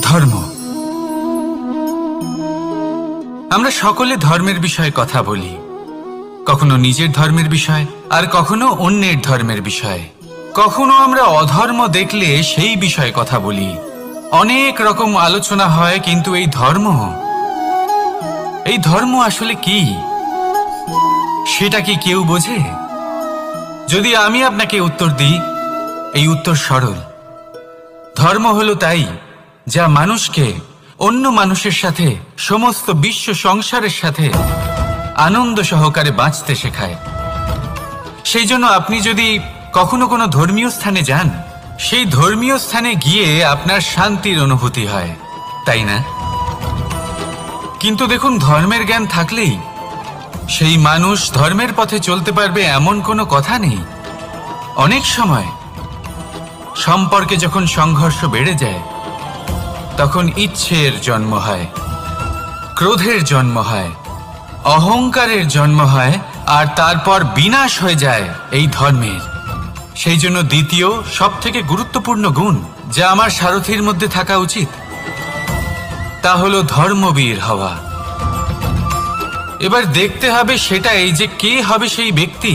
ধর্ম। আমরা সকলে ধর্মের বিষয়ে কথা বলি, কখনো নিজের ধর্মের বিষয় আর কখনো অন্যের ধর্মের বিষয়। কখনো আমরা অধর্ম দেখলে সেই বিষয়ে কথা বলি। অনেক রকম আলোচনা হয়, কিন্তু এই ধর্ম আসলে কি, সেটা কি কেউ বোঝে? যদি আমি আপনাকে উত্তর দিই, এই উত্তর সরল। ধর্ম হলো তাই যা মানুষকে অন্য মানুষের সাথে, সমস্ত বিশ্ব সংসারের সাথে আনন্দ সহকারে বাঁচতে শেখায়। সেই জন্য আপনি যদি কখনো কোনো ধর্মীয় স্থানে যান, সেই ধর্মীয় স্থানে গিয়ে আপনার শান্তির অনুভূতি হয়, তাই না? কিন্তু দেখুন, ধর্মের জ্ঞান থাকলেই সেই মানুষ ধর্মের পথে চলতে পারবে এমন কোনো কথা নেই। অনেক সময় সম্পর্কে যখন সংঘর্ষ বেড়ে যায়, তখন ইচ্ছের জন্ম হয়, ক্রোধের জন্ম হয়, অহংকারের জন্ম হয়, আর তারপর বিনাশ হয়ে যায় এই ধর্মের। সেই জন্য দ্বিতীয় সবথেকে গুরুত্বপূর্ণ গুণ যা আমার সারথীর মধ্যে থাকা উচিত, তা হলো ধর্মবীর হওয়া। এবার দেখতে হবে সেটা এই যে কে হবে সেই ব্যক্তি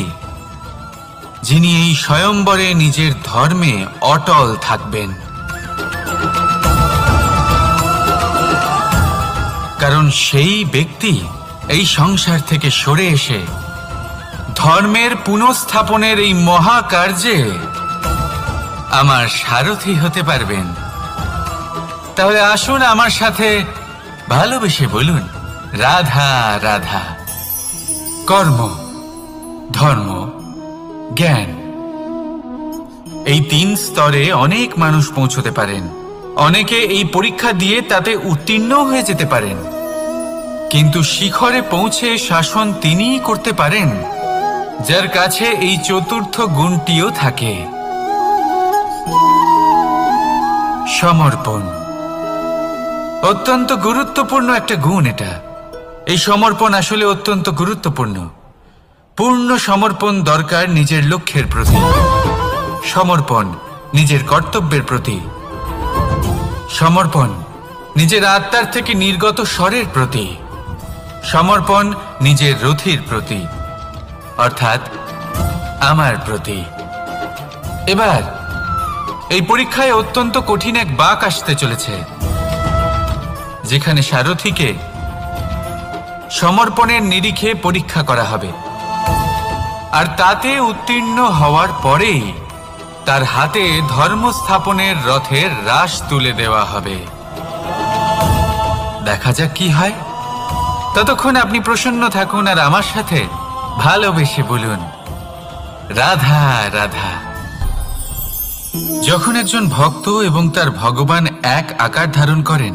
যিনি এই স্বয়ম্বরে নিজের ধর্মে অটল থাকবেন। কারণ সেই ব্যক্তি এই সংসার থেকে সরে এসে ধর্মের পুনঃস্থাপনের এই মহাকার্যে আমার সারথি হতে পারবেন। তাহলে আসুন আমার সাথে ভালোবেসে বলুন, রাধা রাধা। কর্ম, ধর্ম, জ্ঞান, এই 3 স্তরে অনেক মানুষ পৌঁছতে পারেন। অনেকে এই পরীক্ষা দিয়ে তাতে উত্তীর্ণ হয়ে যেতে পারেন, কিন্তু শিখরে পৌঁছে শাসন তিনিই করতে পারেন যার কাছে এই চতুর্থ গুণটিও থাকে, সমর্পণ। অত্যন্ত গুরুত্বপূর্ণ একটা গুণ এটা। এই সমর্পণ আসলে অত্যন্ত গুরুত্বপূর্ণ। পূর্ণ সমর্পণ দরকার নিজের লক্ষ্যের প্রতি, সমর্পণ নিজের কর্তব্যের প্রতি, সমর্পণ নিজের আত্মার থেকে নির্গত স্বরের প্রতি, সমর্পণ নিজের রথীর প্রতি, অর্থাৎ আমার প্রতি। এবার এই পরীক্ষায় অত্যন্ত কঠিন এক বাঁক আসতে চলেছে, যেখানে সারথীকে সমর্পণের নিরিখে পরীক্ষা করা হবে, আর তাতে উত্তীর্ণ হওয়ার পরেই তার হাতে ধর্ম স্থাপনের রথের রাশ তুলে দেওয়া হবে। দেখা যাক কি হয়। ততক্ষণ আপনি প্রসন্ন থাকুন আর আমার সাথে ভালোবেসে বলুন, রাধা রাধা। যখন একজন ভক্ত এবং তার ভগবান এক আকার ধারণ করেন,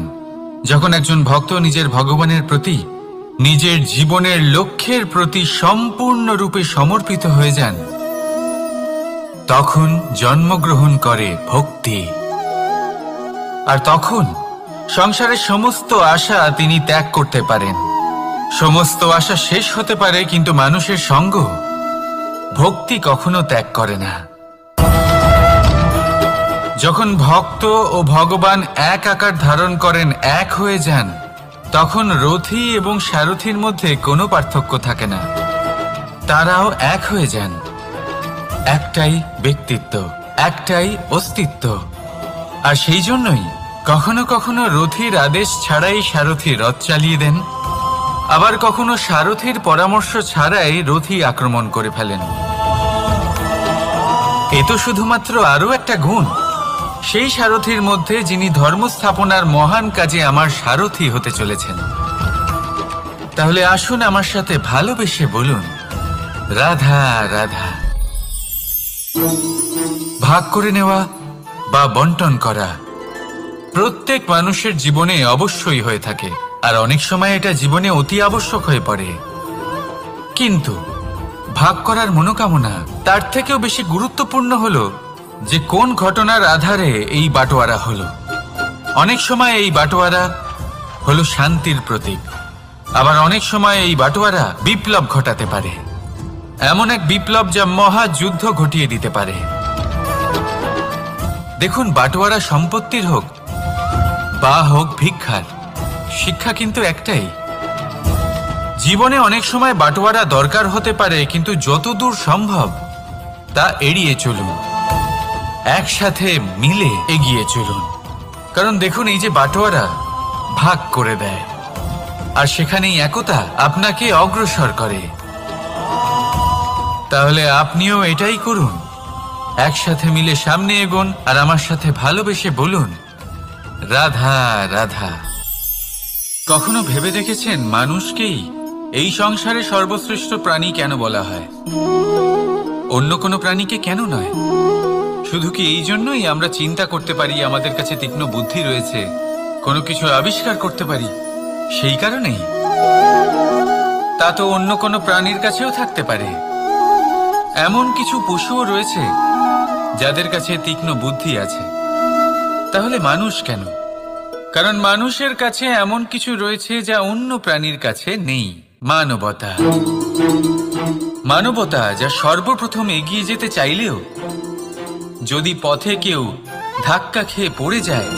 যখন একজন ভক্ত নিজের ভগবানের প্রতি, নিজের জীবনের লক্ষ্যের প্রতি সম্পূর্ণরূপে সমর্পিত হয়ে যান, তখন জন্মগ্রহণ করে ভক্তি। আর তখন সংসারের সমস্ত আশা তিনি ত্যাগ করতে পারেন। সমস্ত আশা শেষ হতে পারে, কিন্তু মানুষের সঙ্গ ভক্তি কখনো ত্যাগ করে না। যখন ভক্ত ও ভগবান এক আকার ধারণ করেন, এক হয়ে যান, তখন রথী এবং সারথীর মধ্যে কোনো পার্থক্য থাকে না। তারাও এক হয়ে যান। একটাই ব্যক্তিত্ব, একটাই অস্তিত্ব। আর সেই জন্যই কখনো কখনো রথীর আদেশ ছাড়াই সারথী রথ চালিয়ে দেন, আবার কখনো সারথীর পরামর্শ ছাড়াই রথী আক্রমণ করে ফেলেন। এ তো শুধুমাত্র আরও একটা গুণ সেই সারথীর মধ্যে যিনি ধর্ম স্থাপনার মহান কাজে আমার সারথী হতে চলেছেন। তাহলে আসুন আমার সাথে ভালোবেসে বলুন, রাধা রাধা। ভাগ করে নেওয়া বা বন্টন করা প্রত্যেক মানুষের জীবনে অবশ্যই হয়ে থাকে, আর অনেক সময় এটা জীবনে অতি আবশ্যক হয়ে পড়ে। কিন্তু ভাগ করার মনোকামনা তার থেকেও বেশি গুরুত্বপূর্ণ হলো যে কোন ঘটনার আধারে এই বাটোয়ারা হলো। অনেক সময় এই বাটোয়ারা হলো শান্তির প্রতীক, আবার অনেক সময় এই বাটোয়ারা বিপ্লব ঘটাতে পারে, এমন এক বিপ্লব যা মহাযুদ্ধ ঘটিয়ে দিতে পারে। দেখুন, বাটোয়ারা সম্পত্তির হোক বা হোক ভিক্ষার, শিক্ষা কিন্তু একটাই। জীবনে অনেক সময় বাটোয়ারা দরকার হতে পারে, কিন্তু যতদূর সম্ভব তা এড়িয়ে চলুন, একসাথে মিলে এগিয়ে চলুন। কারণ দেখুন, এই যে বাটোয়ারা ভাগ করে দেয়, আর সেখানেই একতা আপনাকে অগ্রসর করে। তাহলে আপনিও এটাই করুন, একসাথে মিলে সামনে এগোন, আর আমার সাথে ভালোবেসে বলুন, রাধা রাধা। কখনো ভেবে দেখেছেন মানুষকেই এই সংসারে সর্বশ্রেষ্ঠ প্রাণী কেন বলা হয়? অন্য কোনো প্রাণীকে কেন নয়? শুধু কি এই জন্যই আমরা চিন্তা করতে পারি, আমাদের কাছে তীক্ষ্ণ বুদ্ধি রয়েছে, কোনো কিছু আবিষ্কার করতে পারি, সেই কারণেই? তা তো অন্য কোনো প্রাণীর কাছেও থাকতে পারে। এমন কিছু পশুও রয়েছে যাদের কাছে তীক্ষ্ণ বুদ্ধি আছে। তাহলে মানুষ কেন? কারণ মানুষের কাছে এমন কিছু রয়েছে যা অন্য প্রাণীর কাছে নেই। মানবতা। মানবতা, যা সর্বপ্রথম এগিয়ে যেতে চাইলেও যদি পথে কেউ ধাক্কা খেয়ে পড়ে যায়,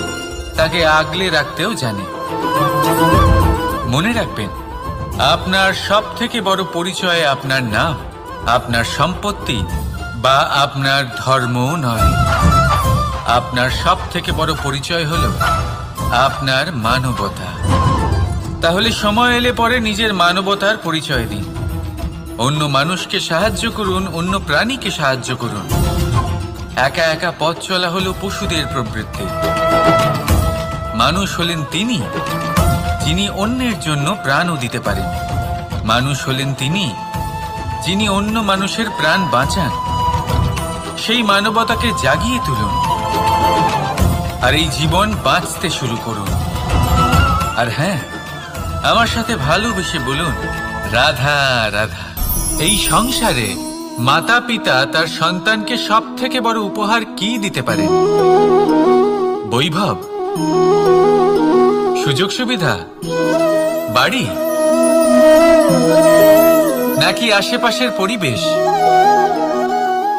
তাকে আগলে রাখতেও জানে। মনে রাখবেন, আপনার সব থেকে বড় পরিচয় আপনার নাম, আপনার সম্পত্তি বা আপনার ধর্ম নয়। আপনার সব থেকে বড় পরিচয় হলো আপনার মানবতা। তাহলে সময় এলে পরে নিজের মানবতার পরিচয় দিন। অন্য মানুষকে সাহায্য করুন, অন্য প্রাণীকে সাহায্য করুন। একা একা পথ চলা হলো পশুদের প্রবৃত্তি। মানুষ হলেন তিনি যিনি অন্যের জন্য প্রাণও দিতে পারেন। মানুষ হলেন তিনি যিনি অন্য মানুষের প্রাণ বাঁচান। সেই মানবতাকে জাগিয়ে তুলুন, আর এই জীবন বাঁচতে শুরু করুন। আর হ্যাঁ, আমার সাথে ভালোবেসে বলুন, রাধা রাধা। এই সংসারে মাতা পিতা তার সন্তানকে সব থেকে বড় উপহার কি দিতে পারেন? বৈভব, সুযোগ সুবিধা, বাড়ি, নাকি আশেপাশের পরিবেশ?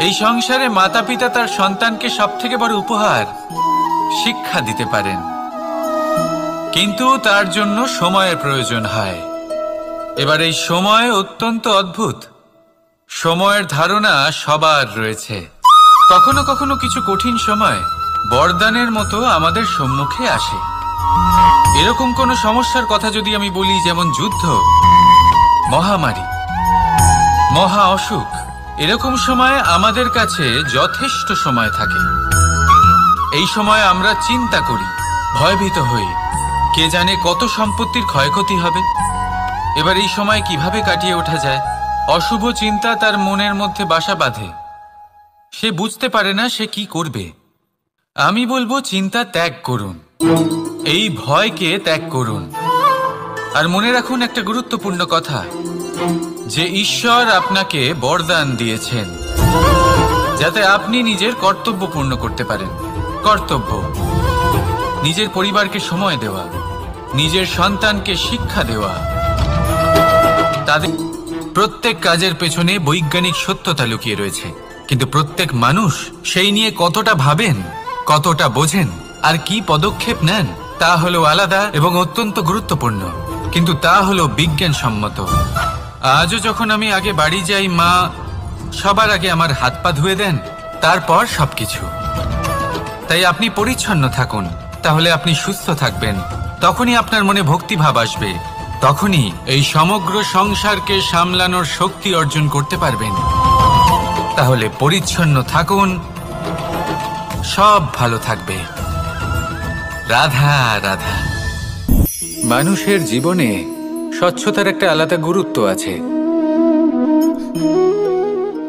এই সংসারে মাতা পিতা তার সন্তানকে সব থেকে বড় উপহার শিক্ষা দিতে পারেন, কিন্তু তার জন্য সময়ের প্রয়োজন হয়। এবার এই সময় অত্যন্ত অদ্ভুত। সময়ের ধারণা সবার রয়েছে। কখনো কখনো কিছু কঠিন সময় বরদানের মতো আমাদের সম্মুখে আসে। এরকম কোনো সমস্যার কথা যদি আমি বলি, যেমন যুদ্ধ, মহামারী, মহা অসুখ, এরকম সময় আমাদের কাছে যথেষ্ট সময় থাকে। এই সময় আমরা চিন্তা করি, ভয়ভীত হই, কে জানে কত সম্পত্তির ক্ষয়ক্ষতি হবে। এবার এই সময় কিভাবে কাটিয়ে ওঠা যায়? অশুভ চিন্তা তার মনের মধ্যে বাসা বাঁধে। সে বুঝতে পারে না সে কি করবে। আমি বলবো, চিন্তা ত্যাগ করুন, এই ভয়কে ত্যাগ করুন। আর মনে রাখুন একটা গুরুত্বপূর্ণ কথা, যে ঈশ্বর আপনাকে বরদান দিয়েছেন যাতে আপনি নিজের কর্তব্য পূর্ণ করতে পারেন। কর্তব্য, নিজের পরিবারকে সময় দেওয়া, নিজের সন্তানকে শিক্ষা দেওয়া। তাদের প্রত্যেক কাজের পেছনে বৈজ্ঞানিক সত্যতা লুকিয়ে রয়েছে, কিন্তু প্রত্যেক মানুষ সেই নিয়ে কতটা ভাবেন, কতটা বোঝেন, আর কি পদক্ষেপ নেন, তা হলো আলাদা এবং অত্যন্ত গুরুত্বপূর্ণ, কিন্তু তা হলো বিজ্ঞানসম্মত। আজও যখন আমি আগে বাড়ি যাই, মা সবার আগে আমার হাত পা ধুয়ে দেন, তারপর সবকিছু। তাই আপনি পরিচ্ছন্ন থাকুন, তাহলে আপনি সুস্থ থাকবেন। তখনই আপনার মনে ভক্তিভাব আসবে, তখনই এই সমগ্র সংসারকে সামলানোর শক্তি অর্জন করতে পারবেন। তাহলে পরিচ্ছন্ন থাকুন, সব ভালো থাকবে। রাধা রাধা। মানুষের জীবনে স্বচ্ছতার একটা আলাদা গুরুত্ব আছে।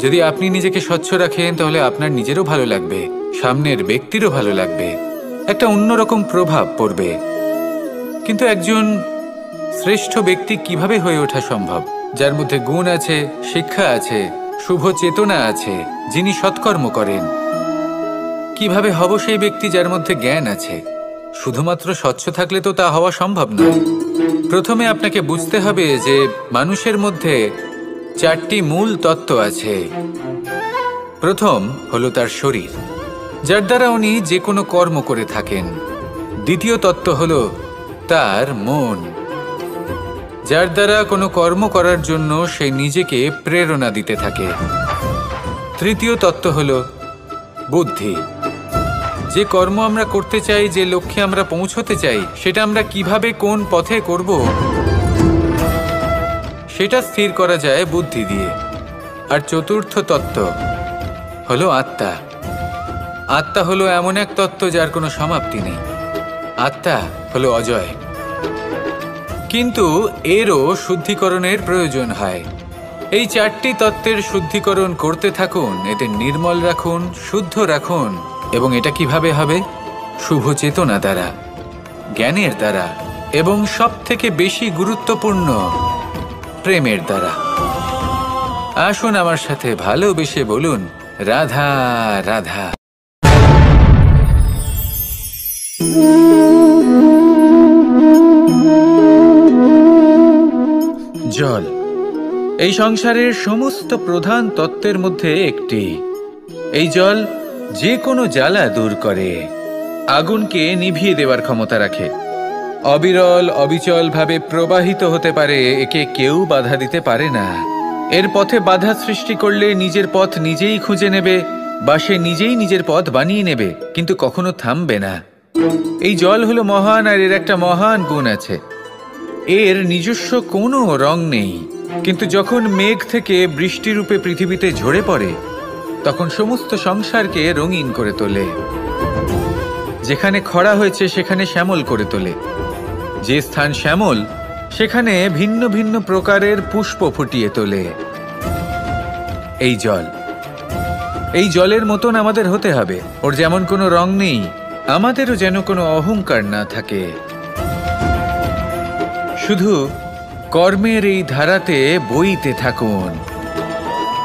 যদি আপনি নিজেকে স্বচ্ছ রাখেন, তাহলে আপনার নিজেরও ভালো লাগবে, সামনের ব্যক্তিরও ভালো লাগবে, একটা অন্যরকম প্রভাব পড়বে। কিন্তু একজন শ্রেষ্ঠ ব্যক্তি কিভাবে হয়ে ওঠা সম্ভব? যার মধ্যে গুণ আছে, শিক্ষা আছে, শুভ চেতনা আছে, যিনি সৎকর্ম করেন। কিভাবে হব সেই ব্যক্তি যার মধ্যে জ্ঞান আছে? শুধুমাত্র স্বচ্ছ থাকলে তো তা হওয়া সম্ভব নয়। প্রথমে আপনাকে বুঝতে হবে যে মানুষের মধ্যে 4টি মূল তত্ত্ব আছে। প্রথম হলো তার শরীর, যার দ্বারা উনি যে কোনো কর্ম করে থাকেন। দ্বিতীয় তত্ত্ব হলো তার মন, যার দ্বারা কোনো কর্ম করার জন্য সে নিজেকে প্রেরণা দিতে থাকে। তৃতীয় তত্ত্ব হলো বুদ্ধি, যে কর্ম আমরা করতে চাই, যে লক্ষ্যে আমরা পৌঁছতে চাই, সেটা আমরা কিভাবে কোন পথে করব সেটা স্থির করা যায় বুদ্ধি দিয়ে। আর চতুর্থ তত্ত্ব হলো আত্মা। আত্মা হলো এমন এক তত্ত্ব যার কোনো সমাপ্তি নেই। আত্মা হলো অজয়, কিন্তু এরও শুদ্ধিকরণের প্রয়োজন হয়। এই চারটি তত্ত্বের শুদ্ধিকরণ করতে থাকুন, এতে নির্মল রাখুন, শুদ্ধ রাখুন। এবং এটা কিভাবে হবে? শুভ চেতনা দ্বারা, জ্ঞানের দ্বারা, এবং সবথেকে বেশি গুরুত্বপূর্ণ প্রেমের দ্বারা। আসুন আমার সাথে ভালোবেসে বলুন, রাধা রাধা। জল এই সংসারের সমস্ত প্রধান তত্ত্বের মধ্যে একটি। এই জল যে কোনো জ্বালা দূর করে, আগুনকে নিভিয়ে দেওয়ার ক্ষমতা রাখে, অবিরল অবিচল ভাবে প্রবাহিত হতে পারে, একে কেউ বাধা দিতে পারে না। এর পথে বাধা সৃষ্টি করলে নিজের পথ নিজেই খুঁজে নেবে, বা সে নিজেই নিজের পথ বানিয়ে নেবে, কিন্তু কখনো থামবে না। এই জল হলো মহান, আর এর একটা মহান গুণ আছে, এর নিজস্ব কোনো রং নেই। কিন্তু যখন মেঘ থেকে বৃষ্টিরূপে পৃথিবীতে ঝরে পড়ে, তখন সমস্ত সংসারকে রঙিন করে তোলে। যেখানে খরা হয়েছে সেখানে শ্যামল করে তোলে, যে স্থান শ্যামল সেখানে ভিন্ন ভিন্ন প্রকারের পুষ্প ফুটিয়ে তোলে। এই জল, এই জলের মতন আমাদের হতে হবে। ওর যেমন কোনো রং নেই, আমাদেরও যেন কোনো অহংকার না থাকে। শুধু কর্মের এই ধারাতে বইতে থাকুন,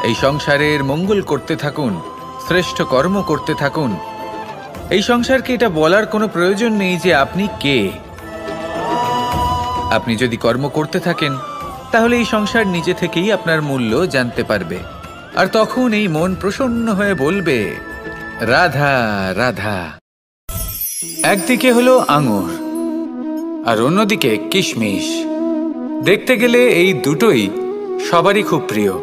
এই সংসারের মঙ্গল করতে থাকুন, শ্রেষ্ঠ কর্ম করতে থাকুন। এই সংসারকে এটা বলার কোনো প্রয়োজন নেই যে আপনি কে। আপনি যদি কর্ম করতে থাকেন, তাহলে এই সংসার নিজে থেকেই আপনার মূল্য জানতে পারবে। আর তখন এই মন প্রসন্ন হয়ে বলবে, রাধা রাধা। একদিকে হলো আঙুর, আর অন্যদিকে কিশমিশ। দেখতে গেলে এই দুটোই সবারই খুব প্রিয়,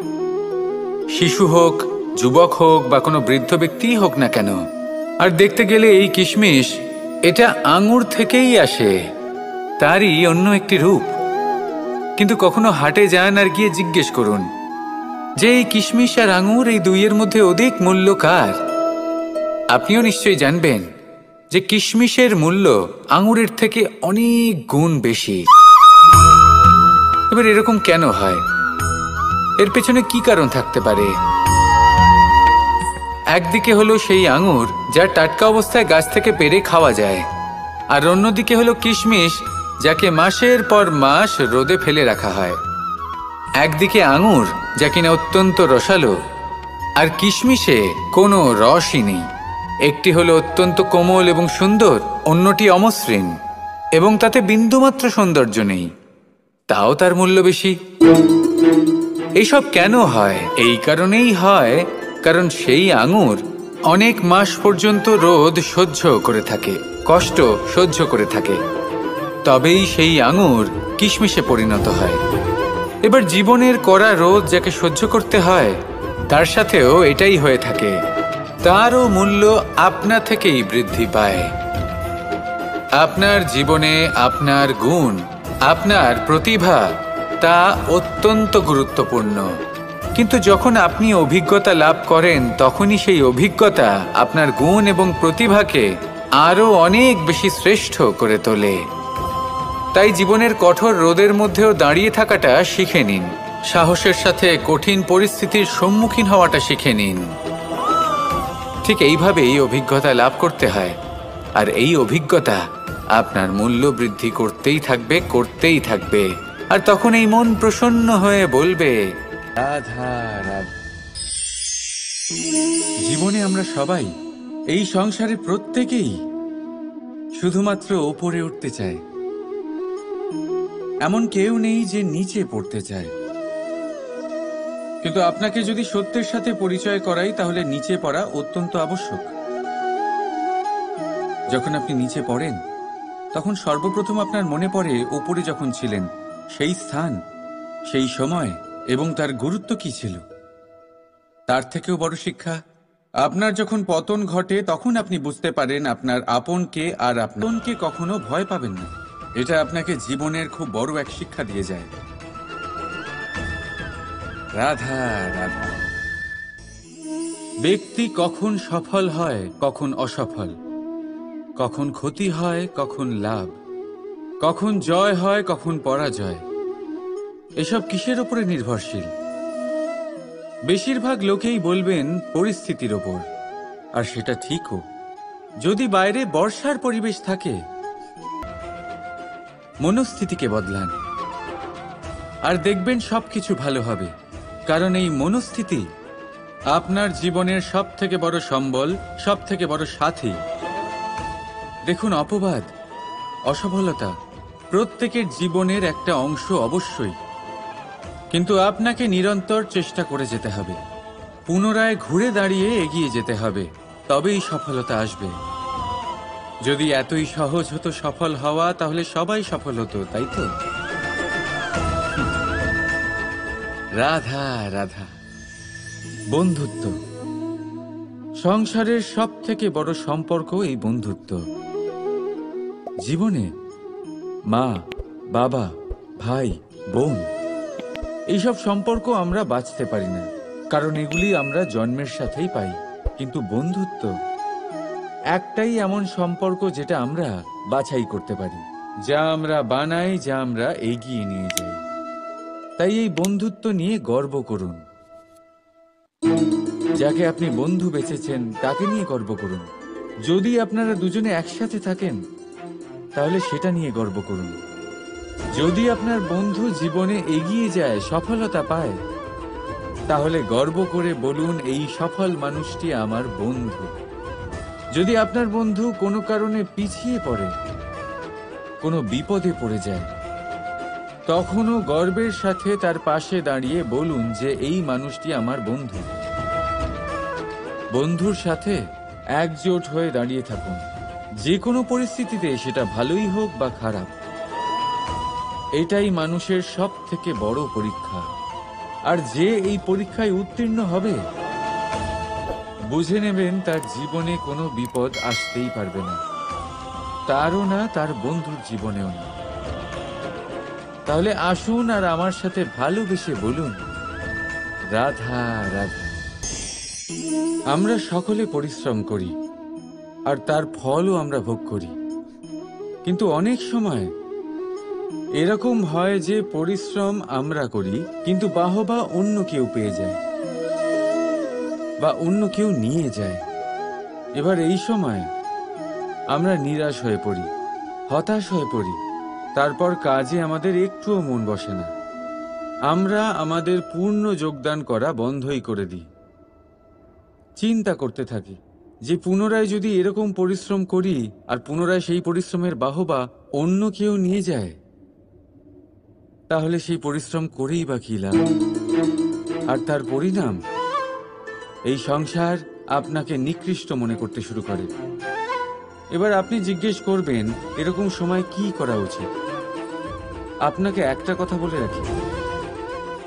শিশু হোক, যুবক হোক, বা কোনো বৃদ্ধ ব্যক্তিই হোক না কেন। আর দেখতে গেলে এই কিশমিশ, এটা আঙুর থেকেই আসে, তারই অন্য একটি রূপ। কিন্তু কখনো হাটে যান আর গিয়ে জিজ্ঞেস করুন যে এই কিশমিশ আর আঙুর, এই দুইয়ের মধ্যে অধিক মূল্য কার? আপনিও নিশ্চয়ই জানবেন যে কিশমিশের মূল্য আঙুরের থেকে অনেক গুণ বেশি। এবার এরকম কেন হয়? এর পেছনে কি কারণ থাকতে পারে? একদিকে হলো সেই আঙুর যা টাটকা অবস্থায় গাছ থেকে পেড়ে খাওয়া যায়, আর অন্যদিকে হলো কিশমিশ যাকে মাসের পর মাস রোদে ফেলে রাখা হয়। একদিকে আঙুর যা কিনা অত্যন্ত রসালো, আর কিশমিশে কোনো রসই নেই। একটি হলো অত্যন্ত কোমল এবং সুন্দর, অন্যটি অমসৃণ এবং তাতে বিন্দুমাত্র সৌন্দর্য নেই, তাও তার মূল্য বেশি। এইসব কেন হয়? এই কারণেই হয় কারণ সেই আঙুর অনেক মাস পর্যন্ত রোদ সহ্য করে থাকে, কষ্ট সহ্য করে থাকে, তবেই সেই আঙুর কিশমিশে পরিণত হয়। এবার জীবনের কড়া রোদ যাকে সহ্য করতে হয়, তার সাথেও এটাই হয়ে থাকে, তারও মূল্য আপনা থেকেই বৃদ্ধি পায়। আপনার জীবনে আপনার গুণ, আপনার প্রতিভা, তা অত্যন্ত গুরুত্বপূর্ণ। কিন্তু যখন আপনি অভিজ্ঞতা লাভ করেন, তখনই সেই অভিজ্ঞতা আপনার গুণ এবং প্রতিভাকে আরও অনেক বেশি শ্রেষ্ঠ করে তোলে। তাই জীবনের কঠোর রোদের মধ্যেও দাঁড়িয়ে থাকাটা শিখে নিন, সাহসের সাথে কঠিন পরিস্থিতির সম্মুখীন হওয়াটা শিখে নিন। ঠিক এইভাবেই অভিজ্ঞতা লাভ করতে হয়, আর এই অভিজ্ঞতা আপনার মূল্য বৃদ্ধি করতেই থাকবে, করতেই থাকবে। আর তখন এই মন প্রসন্ন হয়ে বলবে, রাধা রাধা। জীবনে আমরা সবাই, এই সংসারে প্রত্যেকেই শুধুমাত্র ওপরে উঠতে চায়, এমন কেউ নেই যে নিচে পড়তে চায়। কিন্তু আপনাকে যদি সত্যের সাথে পরিচয় করাই, তাহলে নিচে পড়া অত্যন্ত আবশ্যক। যখন আপনি নিচে পড়েন, তখন সর্বপ্রথম আপনার মনে পড়ে ওপরে যখন ছিলেন সেই স্থান, সেই সময় এবং তার গুরুত্ব কি ছিল। তার থেকেও বড় শিক্ষা, আপনার যখন পতন ঘটে তখন আপনি বুঝতে পারেন আপনার আপনকে আর আপনকে কখনো ভয় পাবেন না। এটা আপনাকে জীবনের খুব বড় এক শিক্ষা দিয়ে যায়। রাধা রাধা। ব্যক্তি কখন সফল হয়, কখন অসফল, কখন ক্ষতি হয়, কখন লাভ, কখন জয় হয়, কখন পরাজয়, এসব কিসের উপরে নির্ভরশীল? বেশিরভাগ লোকেই বলবেন পরিস্থিতির ওপর, আর সেটা ঠিকও। যদি বাইরে বর্ষার পরিবেশ থাকে, মনস্থিতিকে বদলান আর দেখবেন সবকিছু ভালো হবে। কারণ এই মনস্থিতি আপনার জীবনের সব থেকে বড় সম্বল, সব থেকে বড় সাথী। দেখুন, অপবাদ, অসফলতা প্রত্যেকের জীবনের একটা অংশ অবশ্যই, কিন্তু আপনাকে নিরন্তর চেষ্টা করে যেতে হবে, পুনরায় ঘুরে দাঁড়িয়ে এগিয়ে যেতে হবে, তবেই সফলতা আসবে। যদি এতই সহজ হতো সফল হওয়া, তাহলে সবাই সফল হতো, তাই তো? রাধা রাধা। বন্ধুত্ব, সংসারের সব থেকে বড় সম্পর্ক এই বন্ধুত্ব। জীবনে মা, বাবা, ভাই, বোন, এইসব সম্পর্ক আমরা বাঁচতে পারি না, কারণ এগুলি আমরা জন্মের সাথেই পাই। কিন্তু বন্ধুত্ব একটাই এমন সম্পর্ক যেটা আমরা বাছাই করতে পারি, যা আমরা বানাই, যা আমরা এগিয়ে নিয়ে যাই। তাই এই বন্ধুত্ব নিয়ে গর্ব করুন। যাকে আপনি বন্ধু বেছেছেন তাকে নিয়ে গর্ব করুন। যদি আপনারা দুজনে একসাথে থাকেন, তাহলে সেটা নিয়ে গর্ব করুন। যদি আপনার বন্ধু জীবনে এগিয়ে যায়, সফলতা পায়, তাহলে গর্ব করে বলুন, এই সফল মানুষটি আমার বন্ধু। যদি আপনার বন্ধু কোনো কারণে পিছিয়ে পড়ে, কোনো বিপদে পড়ে যায়, তখনও গর্বের সাথে তার পাশে দাঁড়িয়ে বলুন যে এই মানুষটি আমার বন্ধু। বন্ধুর সাথে একজোট হয়ে দাঁড়িয়ে থাকুন, যে কোনো পরিস্থিতিতে, সেটা ভালোই হোক বা খারাপ। এটাই মানুষের সব থেকে বড় পরীক্ষা। আর যে এই পরীক্ষায় উত্তীর্ণ হবে, বুঝে নেবেন তার জীবনে কোনো বিপদ আসতেই পারবে না, তারও না, তার বন্ধুর জীবনেও না। তাহলে আসুন আর আমার সাথে ভালোবেসে বলুন, রাধা রাধা। আমরা সকলে পরিশ্রম করি, আর তার ফলও আমরা ভোগ করি। কিন্তু অনেক সময় এরকম হয় যে পরিশ্রম আমরা করি, কিন্তু বাহবা অন্য কেউ পেয়ে যায় বা অন্য কেউ নিয়ে যায়। এবার এই সময় আমরা নিরাশ হয়ে পড়ি, হতাশ হয়ে পড়ি, তারপর কাজে আমাদের একটুও মন বসে না। আমরা আমাদের পূর্ণ যোগদান করা বন্ধই করে দিই। চিন্তা করতে থাকি যে পুনরায় যদি এরকম পরিশ্রম করি আর পুনরায় সেই পরিশ্রমের বাহবা অন্য কেউ নিয়ে যায়, তাহলে সেই পরিশ্রম করেই বা কি লাভ? আর তার পরিণাম, এই সংসার আপনাকে নিকৃষ্ট মনে করতে শুরু করে। এবার আপনি জিজ্ঞেস করবেন, এরকম সময় কি করা উচিত? আপনাকে একটা কথা বলে রাখি,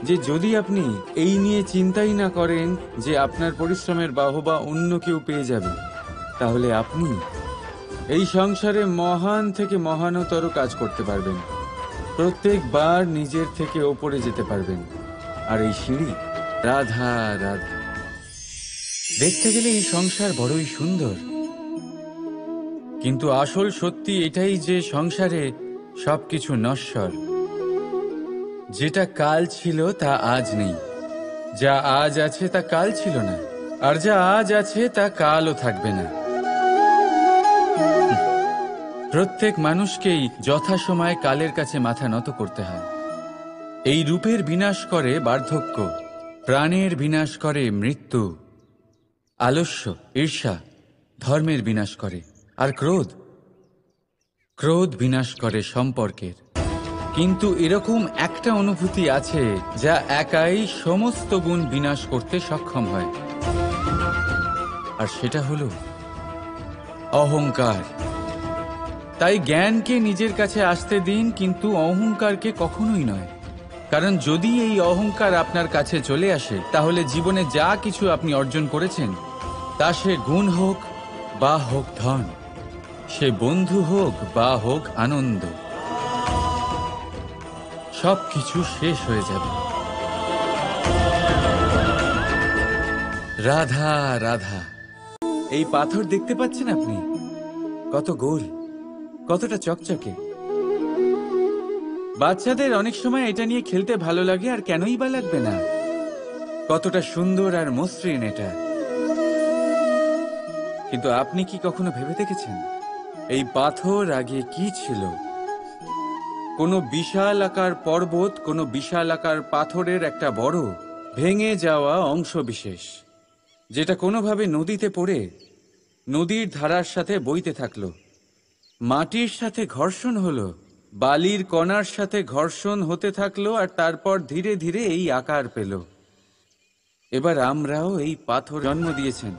যে যদি আপনি এই নিয়ে চিন্তাই না করেন যে আপনার পরিশ্রমের বাহবা অন্য কেউ পেয়ে যাবে, তাহলে আপনি এই সংসারে মহান থেকে মহানতর কাজ করতে পারবেন, প্রত্যেকবার নিজের থেকে ওপরে যেতে পারবেন। আর এই সিঁড়ি, রাধা রাধা। দেখতে গেলে এই সংসার বড়ই সুন্দর, কিন্তু আসল সত্যি এটাই যে সংসারে সবকিছু নশ্বর। যেটা কাল ছিল তা আজ নেই, যা আজ আছে তা কাল ছিল না, আর যা আজ আছে তা কালও থাকবে না। প্রত্যেক মানুষকেই যথাসময়ে কালের কাছে মাথা নত করতে হয়। এই রূপের বিনাশ করে বার্ধক্য, প্রাণের বিনাশ করে মৃত্যু, আলস্য, ঈর্ষা ধর্মের বিনাশ করে, আর ক্রোধ বিনাশ করে সম্পর্কের। কিন্তু এরকম একটা অনুভূতি আছে যা একাই সমস্ত গুণ বিনাশ করতে সক্ষম হয়, আর সেটা হলো অহংকার। তাই জ্ঞানকে নিজের কাছে আসতে দিন, কিন্তু অহংকারকে কখনোই নয়। কারণ যদি এই অহংকার আপনার কাছে চলে আসে, তাহলে জীবনে যা কিছু আপনি অর্জন করেছেন, তা সে গুণ হোক বা হোক ধন, সে বন্ধু হোক বা হোক আনন্দ, সবকিছু শেষ হয়ে যাবে। রাধা রাধা। এই পাথর দেখতে পাচ্ছেন আপনি? কত গোল, কতটা চকচকে। বাচ্চাদের অনেক সময় এটা নিয়ে খেলতে ভালো লাগে, আর কেনই বা লাগবে না? কতটা সুন্দর আর মসৃণ এটা। কিন্তু আপনি কি কখনো ভেবে দেখেছেন এই পাথর আগে কি ছিল? কোনো বিশাল আকার পর্বত, কোনো বিশাল আকার পাথরের একটা বড় ভেঙে যাওয়া অংশ বিশেষ, যেটা কোনোভাবে নদীতে পড়ে নদীর ধারার সাথে বইতে থাকলো। মাটির সাথে ঘর্ষণ হলো, বালির কণার সাথে ঘর্ষণ হতে থাকলো, আর তারপর ধীরে ধীরে এই আকার পেল। এবার আমরাও এই পাথর জন্ম দিয়েছেন,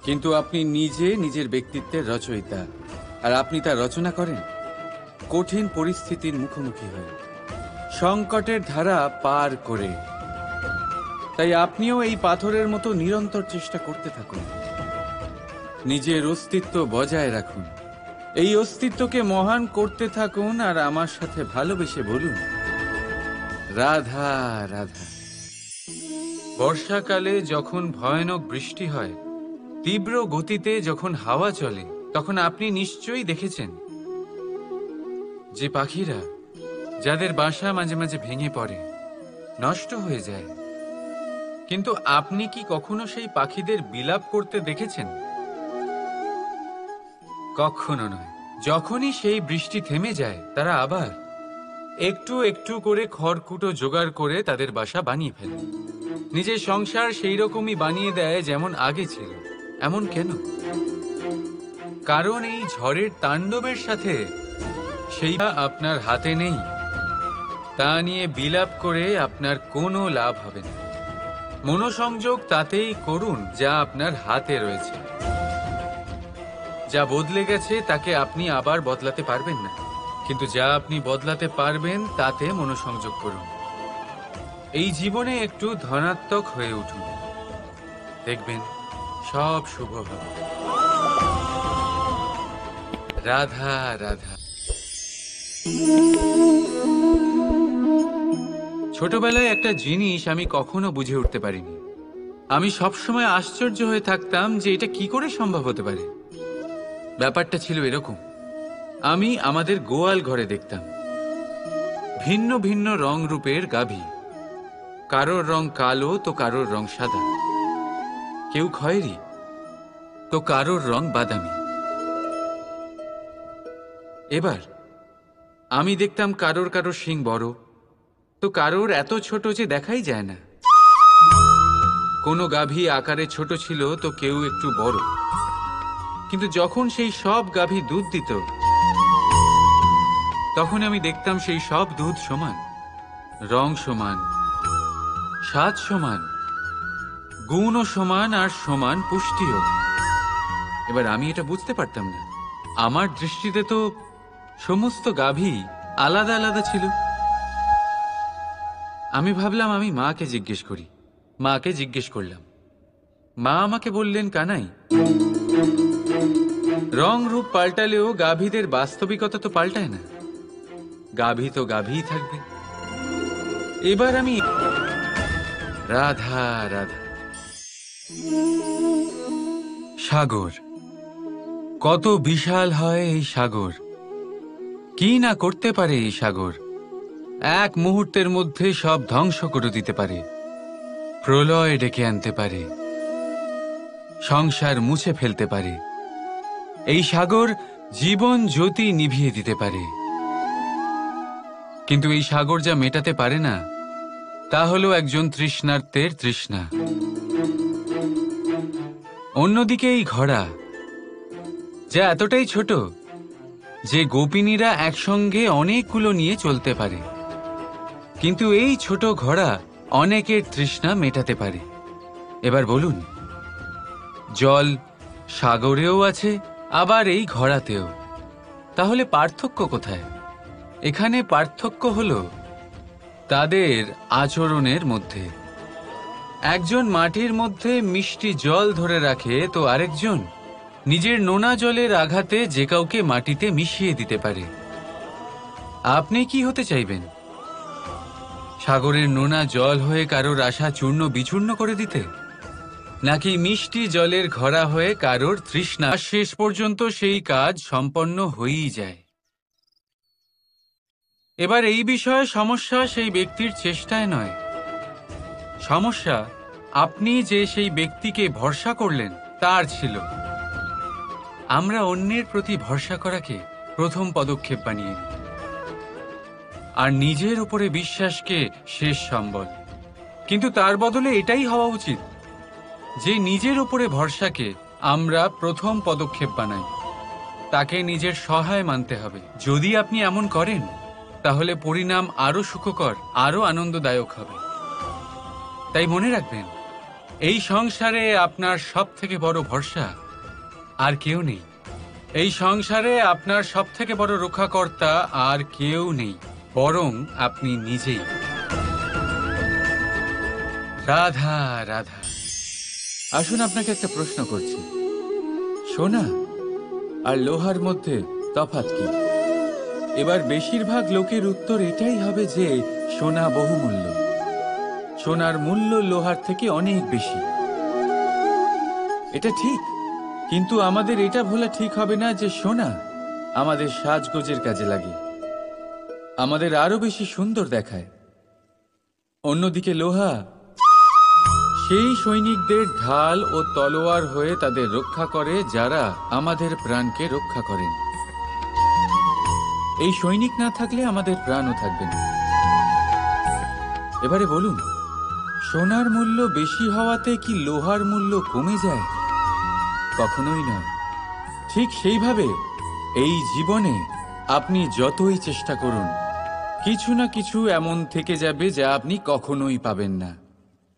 কিন্তু আপনি নিজে নিজের ব্যক্তিত্বের রচয়িতা, আর আপনি তা রচনা করেন কঠিন পরিস্থিতির মুখোমুখি হয়ে, সংকটের ধারা পার করে। তাই আপনিও এই পাথরের মতো নিরন্তর চেষ্টা করতে থাকুন, নিজের অস্তিত্ব বজায় রাখুন, এই অস্তিত্বকে মহান করতে থাকুন, আর আমার সাথে ভালোবেসে বলুন রাধা রাধা। বর্ষাকালে যখন ভয়ানক বৃষ্টি হয়, তীব্র গতিতে যখন হাওয়া চলে, তখন আপনি নিশ্চয়ই দেখেছেন যে পাখিরা, যাদের বাসা মাঝে মাঝে ভেঙে পড়ে, নষ্ট হয়ে যায়। কিন্তু আপনি কি কখনো সেই পাখিদের বিলাপ করতে দেখেছেন? কখনো নয়। যখনই সেই বৃষ্টি থেমে যায়, তারা আবার একটু একটু করে খড়কুটো জোগাড় করে তাদের বাসা বানিয়ে ফেলে। নিজের সংসার সেই রকমই বানিয়ে দেয় যেমন আগে ছিল। এমন কেন? কারণ এই ঝড়ের তাণ্ডবের সাথে সেইটা আপনার হাতে নেই। তা নিয়ে বিলাপ করে আপনার কোনো লাভ হবে না। মনোসংযোগ তাতেই করুন যা আপনার হাতে রয়েছে। যা বদলে গেছে তাকে আপনি আবার বদলাতে পারবেন না, কিন্তু যা আপনি বদলাতে পারবেন তাতে মনোসংযোগ করুন। এই জীবনে একটু ধনাত্মক হয়ে উঠুন, দেখবেন সব শুভ হবে। রাধা রাধা। ছোটবেলায় একটা জিনিস আমি কখনো বুঝে উঠতে পারিনি। আমি সবসময় আশ্চর্য হয়ে থাকতাম যে এটা কি করে সম্ভব হতে পারে। ব্যাপারটা ছিল এরকম, আমি আমাদের গোয়াল ঘরে দেখতাম ভিন্ন ভিন্ন রং রূপের গাভী। কারোর রং কালো তো কারোর রং সাদা, কেউ খয়েরি তো কারোর রং বাদামি। এবার আমি দেখতাম কারোর কারোর শিং বড় তো কারোর এত ছোট যে দেখাই যায় না। কোনো গাভী আকারে ছোট ছিল তো কেউ একটু বড়। কিন্তু যখন সেই সব গাভী দুধ দিত, তখন আমি দেখতাম সেই সব দুধ সমান, রং সমান, স্বাদ সমান, গুণও সমান, আর সমান পুষ্টিও। এবার আমি এটা বুঝতে পারতাম না। আমার দৃষ্টিতে তো সমস্ত গাভী আলাদা আলাদা ছিল। আমি ভাবলাম আমি মাকে জিজ্ঞেস করি। মাকে জিজ্ঞেস করলাম। মা আমাকে বললেন, কানাই, রং রূপ পাল্টালেও গাভীদের বাস্তবিকতা তো পাল্টায় না। গাভী তো গাভীই থাকবে। এবার আমি রাধা রাধা। সাগর কত বিশাল হয় এই সাগর! কি না করতে পারে এই সাগর! এক মুহূর্তের মধ্যে সব ধ্বংস করে দিতে পারে, প্রলয় ডেকে আনতে পারে, সংসার মুছে ফেলতে পারে। এই সাগর জীবন জ্যোতি নিভিয়ে দিতে পারে। কিন্তু এই সাগর যা মেটাতে পারে না, তা হলো একজন তৃষ্ণার্তের তৃষ্ণা। অন্যদিকে এই ঘোড়া, যা এতটাই ছোট যে গোপিনীরা একসঙ্গে অনেকগুলো নিয়ে চলতে পারে, কিন্তু এই ছোট ঘোড়া অনেকের তৃষ্ণা মেটাতে পারে। এবার বলুন, জল সাগরেও আছে, আবার এই ঘোড়াতেও। তাহলে পার্থক্য কোথায়? এখানে পার্থক্য হলো তাদের আচরণের মধ্যে। একজন মাটির মধ্যে মিষ্টি জল ধরে রাখে, তো আরেকজন নিজের নোনা জলের আঘাতে যে কাউকে মাটিতে মিশিয়ে দিতে পারে। আপনি কি হতে চাইবেন? সাগরের নোনা জল হয়ে কারোর আশা চূর্ণ বিচূর্ণ করে দিতে, নাকি মিষ্টি জলের ঘরা হয়ে কারোর তৃষ্ণা শেষ পর্যন্ত সেই কাজ সম্পন্ন হয়েই যায়? এবার এই বিষয়ে সমস্যা সেই ব্যক্তির চেষ্টায় নয়, সমস্যা আপনি যে সেই ব্যক্তিকে ভরসা করলেন তার ছিল। আমরা অন্যের প্রতি ভরসা করাকে প্রথম পদক্ষেপ বানিয়ে নিই, আর নিজের উপরে বিশ্বাসকে শেষ সম্বল। কিন্তু তার বদলে এটাই হওয়া উচিত যে নিজের উপরে ভরসাকে আমরা প্রথম পদক্ষেপ বানাই, তাকে নিজের সহায় মানতে হবে। যদি আপনি এমন করেন তাহলে পরিণাম আরো সুখকর, আরো আনন্দদায়ক হবে। তাই মনে রাখবেন, এই সংসারে আপনার সব থেকে বড় ভরসা আর কেউ নেই। এই সংসারে আপনার সব থেকে বড় রক্ষাকর্তা আর কেউ নেই, বরং আপনি নিজেই। রাধা রাধা। আসুন আপনাকে একটা প্রশ্ন করছি, সোনা আর লোহার মধ্যে তফাৎ কি? এবার বেশিরভাগ লোকের উত্তর এটাই হবে যে সোনা বহুমূল্য, সোনার মূল্য লোহার থেকে অনেক বেশি। এটা ঠিক, কিন্তু আমাদের এটা ভোলা ঠিক হবে না যে সোনা আমাদের সাজগোজের কাজে লাগে, আমাদের আরো বেশি সুন্দর দেখায়। অন্যদিকে লোহা সেই সৈনিকদের ঢাল ও তলোয়ার হয়ে তাদের রক্ষা করে যারা আমাদের প্রাণকে রক্ষা করেন। এই সৈনিক না থাকলে আমাদের প্রাণও থাকবে না। এবারে বলুন, সোনার মূল্য বেশি হওয়াতে কি লোহার মূল্য কমে যায়? কখনোই নয়। ঠিক সেইভাবে এই জীবনে আপনি যতই চেষ্টা করুন, কিছু না কিছু এমন থেকে যাবে যা আপনি কখনোই পাবেন না,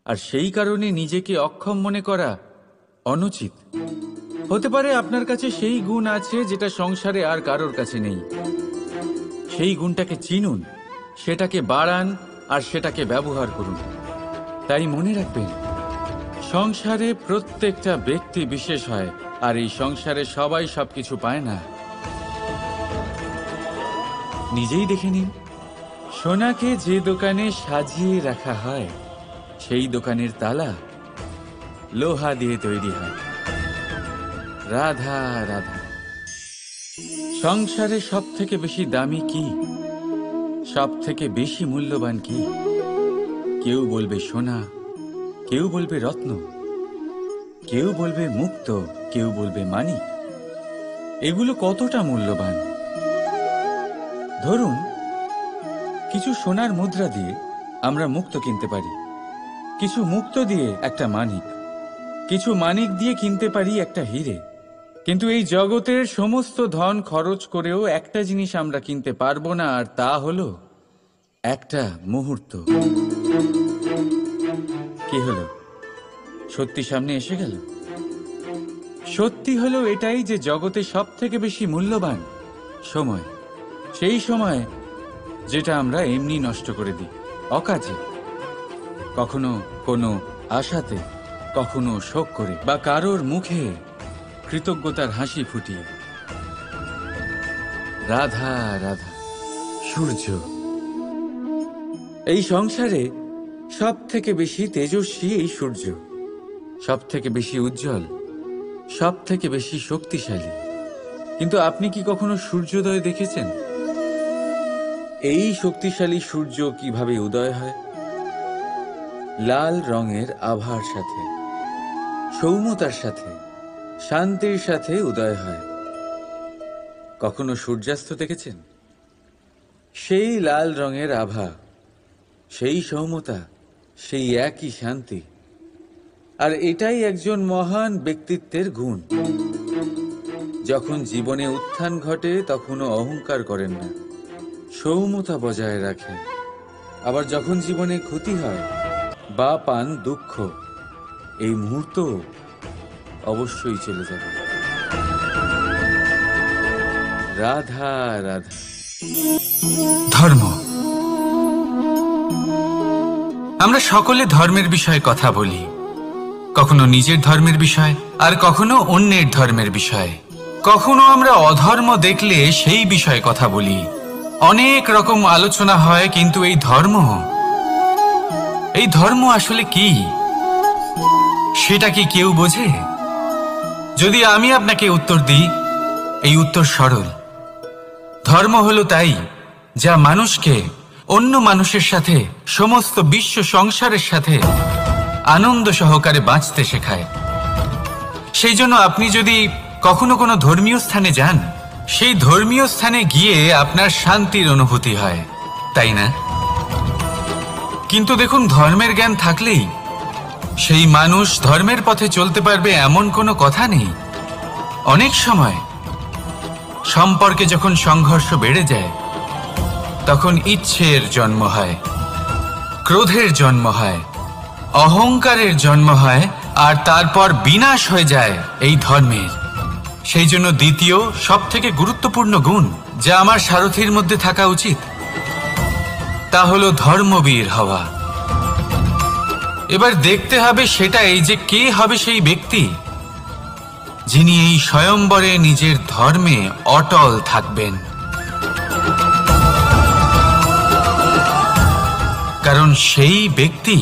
আর সেই কারণে নিজেকে অক্ষম মনে করা অনুচিত। হতে পারে আপনার কাছে সেই গুণ আছে যেটা সংসারে আর কারোর কাছে নেই। সেই গুণটাকে চিনুন, সেটাকে বাড়ান আর সেটাকে ব্যবহার করুন। তাই মনে রাখবেন, সংসারে প্রত্যেকটা ব্যক্তি বিশেষ হয়, আর এই সংসারে সবাই সবকিছু পায় না। নিজেই দেখে নিন, সোনাকে যে দোকানে সাজিয়ে রাখা হয় সেই দোকানের তালা লোহা দিয়ে তৈরি হয়। রাধা রাধা। সংসারে সব থেকে বেশি দামি কি, সব থেকে বেশি মূল্যবান কি? কেউ বলবে সোনা, কেউ বলবে রত্ন, কেউ বলবে মুক্ত, কেউ বলবে মানিক। এগুলো কতটা মূল্যবান? ধরুন, কিছু সোনার মুদ্রা দিয়ে আমরা মুক্ত কিনতে পারি, কিছু মুক্ত দিয়ে একটা মানিক, কিছু মানিক দিয়ে কিনতে পারি একটা হীরে। কিন্তু এই জগতের সমস্ত ধন খরচ করেও একটা জিনিস আমরা কিনতে পারবো না, আর তা হলো একটা মুহূর্ত। কি হলো? সত্যি সামনে এসে গেল। সত্যি হলো এটাই যে জগতে সব থেকে বেশি মূল্যবান সময়, সেই সময় যেটা আমরা এমনি নষ্ট করে দিই, অকাজে, কখনো কোনো আশাতে, কখনো শোক করে, বা কারোর মুখে কৃতজ্ঞতার হাসি ফুটিয়ে। রাধা রাধা। সূর্য এই সংসারে সব থেকে বেশি তেজস্বী এই সূর্য, সব থেকে বেশি উজ্জ্বল, সব থেকে বেশি শক্তিশালী। কিন্তু আপনি কি কখনো সূর্যোদয় দেখেছেন? এই শক্তিশালী সূর্য কিভাবে উদয় হয়? লাল রঙের আভার সাথে, সৌম্যতার সাথে, শান্তির সাথে উদয় হয়। কখনো সূর্যাস্ত দেখেছেন? সেই লাল রঙের আভা, সেই সৌম্যতা, সেই একই শান্তি। আর এটাই একজন মহান ব্যক্তিত্বের গুণ। যখন জীবনে উত্থান ঘটে তখনও অহংকার করেন না, সৌম্যতা বজায় রাখেন। আবার যখন জীবনে ক্ষতি হয় বা পান দুঃখ, এই মুহূর্ত অবশ্যই চলে যাবে। রাধা রাধা। ধর্ম। আমরা সকলে ধর্মের বিষয়ে কথা বলি, কখনো নিজের ধর্মের বিষয় আর কখনো অন্যের ধর্মের বিষয়। কখনো আমরা অধর্ম দেখলে সেই বিষয়ে কথা বলি। অনেক রকম আলোচনা হয়, কিন্তু এই ধর্ম আসলে কি, সেটা কি কেউ বোঝে? যদি আমি আপনাকে উত্তর দিই, এই উত্তর সরল। ধর্ম হলো তাই যা মানুষকে অন্য মানুষের সাথে, সমস্ত বিশ্ব সংসারের সাথে আনন্দ সহকারে বাঁচতে শেখায়। সেই জন্য আপনি যদি কখনো কোনো ধর্মীয় স্থানে যান, সেই ধর্মীয় স্থানে গিয়ে আপনার শান্তির অনুভূতি হয়, তাই না? কিন্তু দেখুন, ধর্মের জ্ঞান থাকলেই সেই মানুষ ধর্মের পথে চলতে পারবে এমন কোনো কথা নেই। অনেক সময় সম্পর্কে যখন সংঘর্ষ বেড়ে যায়, তখন ইচ্ছের জন্ম হয়, ক্রোধের জন্ম হয়, অহংকারের জন্ম হয়, আর তারপর বিনাশ হয়ে যায় এই ধর্মের। সেই জন্য দ্বিতীয় সবথেকে গুরুত্বপূর্ণ গুণ যা আমার সারথীর মধ্যে থাকা উচিত, তা হলো ধর্মবীর হওয়া। এবার দেখতে হবে সেটা এই যে কে হবে সেই ব্যক্তি যিনি এই স্বয়ম্বরে নিজের ধর্মে অটল থাকবেন। কারণ সেই ব্যক্তি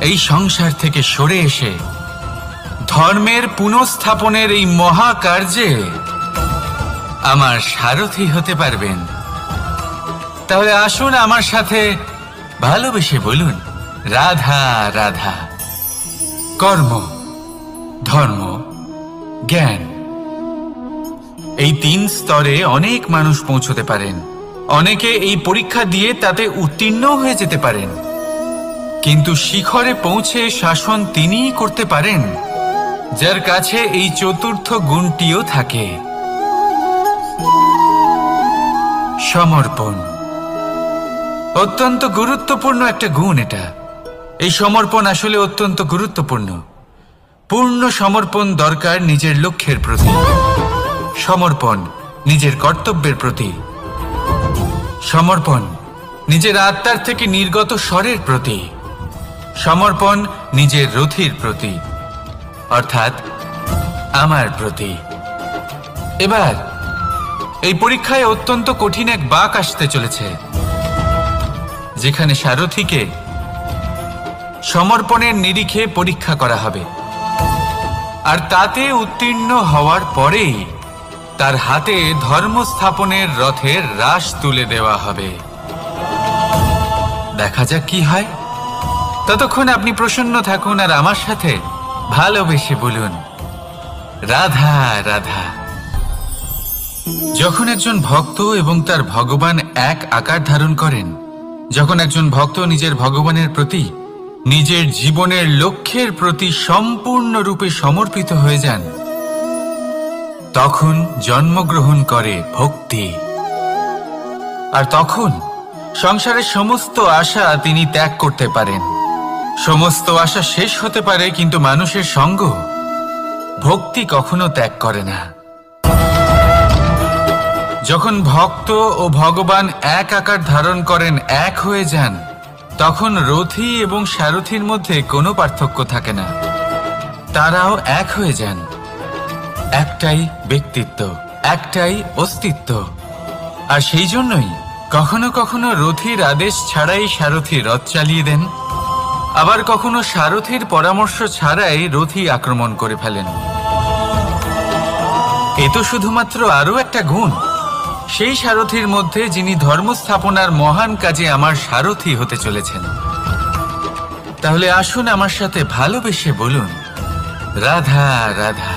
এই সংসার থেকে সরে এসে ধর্মের পুনঃস্থাপনের এই মহাকার্যে আমার সারথি হতে পারবেন। তাহলে আসুন আমার সাথে ভালোবেসে বলুন, রাধা রাধা। কর্ম, ধর্ম, জ্ঞান, এই 3 স্তরে অনেক মানুষ পৌঁছতে পারেন। অনেকে এই পরীক্ষা দিয়ে তাতে উত্তীর্ণ হয়ে যেতে পারেন, কিন্তু শিখরে পৌঁছে শাসন তিনিই করতে পারেন যার কাছে এই চতুর্থ গুণটিও থাকে, সমর্পণ। অত্যন্ত গুরুত্বপূর্ণ একটা গুণ এটা। এই সমর্পণ আসলে অত্যন্ত গুরুত্বপূর্ণ। পূর্ণ সমর্পণ দরকার নিজের লক্ষ্যের প্রতি, সমর্পণ নিজের কর্তব্যের প্রতি, সমর্পণ নিজের আত্মার থেকে নির্গত স্বরের প্রতি, সমর্পণ নিজের রথীর প্রতি, অর্থাৎ আমার প্রতি। এবার এই পরীক্ষায় অত্যন্ত কঠিন এক বাঁক আসতে চলেছে, যেখানে সারথীকে সমর্পণের নিরিখে পরীক্ষা করা হবে, আর তাতে উত্তীর্ণ হওয়ার পরেই তার হাতে ধর্ম স্থাপনের রথের রাশ তুলে দেওয়া হবে। দেখা যাক কি হয়। ততক্ষণ আপনি প্রসন্ন থাকুন আর আমার সাথে ভালোবেসে বলুন, রাধা রাধা। যখন একজন ভক্ত এবং তার ভগবান এক আকার ধারণ করেন, যখন একজন ভক্ত নিজের ভগবানের প্রতি, নিজের জীবনের লক্ষ্যের প্রতি সম্পূর্ণরূপে সমর্পিত হয়ে যান, তখন জন্মগ্রহণ করে ভক্তি। আর তখন সংসারের সমস্ত আশা তিনি ত্যাগ করতে পারেন। সমস্ত আশা শেষ হতে পারে, কিন্তু মানুষের সঙ্গ ভক্তি কখনো ত্যাগ করে না। যখন ভক্ত ও ভগবান এক আকার ধারণ করেন, এক হয়ে যান, তখন রথী এবং সারথীর মধ্যে কোনো পার্থক্য থাকে না। তারাও এক হয়ে যান। একটাই ব্যক্তিত্ব, একটাই অস্তিত্ব। আর সেই জন্যই কখনো কখনো রথীর আদেশ ছাড়াই সারথী রথ চালিয়ে দেন, আবার কখনো সারথীর পরামর্শ ছাড়াই রথী আক্রমণ করে ফেলেন। এ তো শুধুমাত্র আরও একটা গুণ সেই সারথীর মধ্যে যিনি ধর্মস্থাপনার মহান কাজে আমার সারথী হতে চলেছেন। তাহলে আসুন আমার সাথে ভালোবেসে বলুন, রাধা রাধা।